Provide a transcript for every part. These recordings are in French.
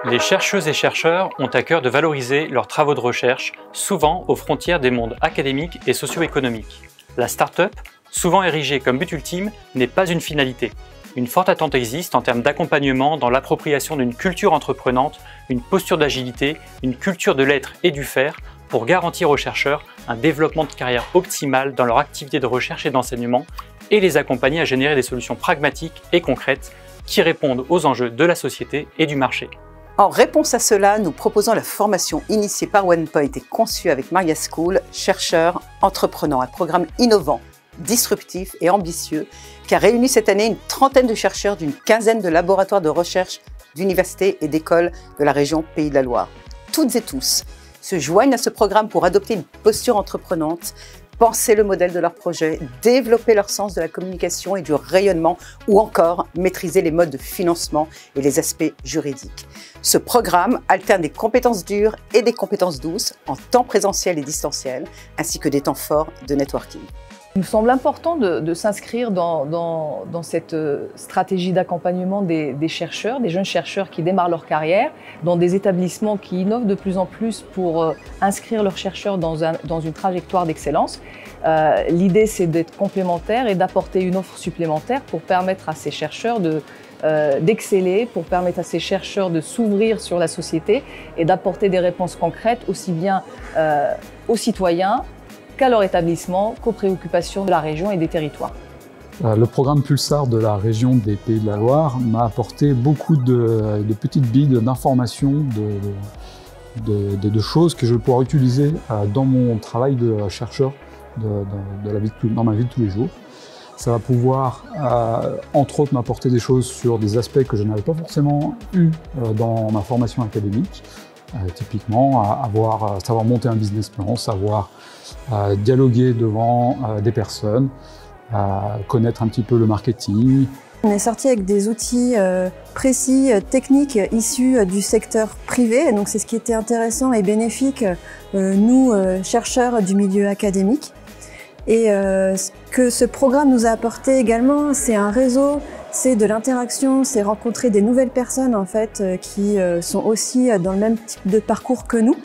Les chercheuses et chercheurs ont à cœur de valoriser leurs travaux de recherche, souvent aux frontières des mondes académiques et socio-économiques. La start-up, souvent érigée comme but ultime, n'est pas une finalité. Une forte attente existe en termes d'accompagnement dans l'appropriation d'une culture entreprenante, une posture d'agilité, une culture de l'être et du faire pour garantir aux chercheurs un développement de carrière optimal dans leur activité de recherche et d'enseignement et les accompagner à générer des solutions pragmatiques et concrètes qui répondent aux enjeux de la société et du marché. En réponse à cela, nous proposons la formation initiée par OnePoint et conçue avec Maria School, chercheurs, entreprenants, un programme innovant, disruptif et ambitieux qui a réuni cette année une trentaine de chercheurs d'une quinzaine de laboratoires de recherche, d'universités et d'écoles de la région Pays de la Loire. Toutes et tous se joignent à ce programme pour adopter une posture entreprenante, penser le modèle de leur projet, développer leur sens de la communication et du rayonnement ou encore maîtriser les modes de financement et les aspects juridiques. Ce programme alterne des compétences dures et des compétences douces en temps présentiel et distanciel, ainsi que des temps forts de networking. Il nous semble important de s'inscrire dans cette stratégie d'accompagnement des chercheurs, des jeunes chercheurs qui démarrent leur carrière, dans des établissements qui innovent de plus en plus pour inscrire leurs chercheurs dans une trajectoire d'excellence. L'idée, c'est d'être complémentaire et d'apporter une offre supplémentaire pour permettre à ces chercheurs d'exceller, pour permettre à ces chercheurs de s'ouvrir sur la société et d'apporter des réponses concrètes aussi bien aux citoyens qu'à leur établissement, qu'aux préoccupations de la région et des territoires. Le programme Pulsar de la région des Pays de la Loire m'a apporté beaucoup de petites billes d'informations, de choses que je vais pouvoir utiliser dans mon travail de chercheur dans ma vie de tous les jours. Ça va pouvoir, entre autres, m'apporter des choses sur des aspects que je n'avais pas forcément eu dans ma formation académique. Typiquement, savoir monter un business plan, savoir dialoguer devant des personnes, connaître un petit peu le marketing. On est sorti avec des outils précis, techniques, issus du secteur privé. Donc c'est ce qui était intéressant et bénéfique, nous, chercheurs du milieu académique. Et ce que ce programme nous a apporté également, c'est un réseau, c'est de l'interaction, c'est rencontrer des nouvelles personnes en fait qui sont aussi dans le même type de parcours que nous.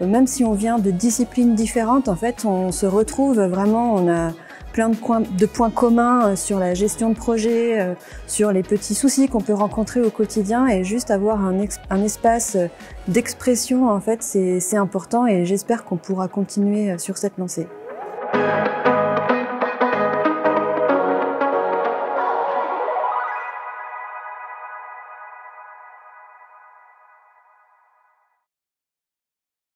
Même si on vient de disciplines différentes, en fait, on se retrouve vraiment, on a plein de points communs sur la gestion de projet, sur les petits soucis qu'on peut rencontrer au quotidien et juste avoir un espace d'expression, en fait, c'est important et j'espère qu'on pourra continuer sur cette lancée.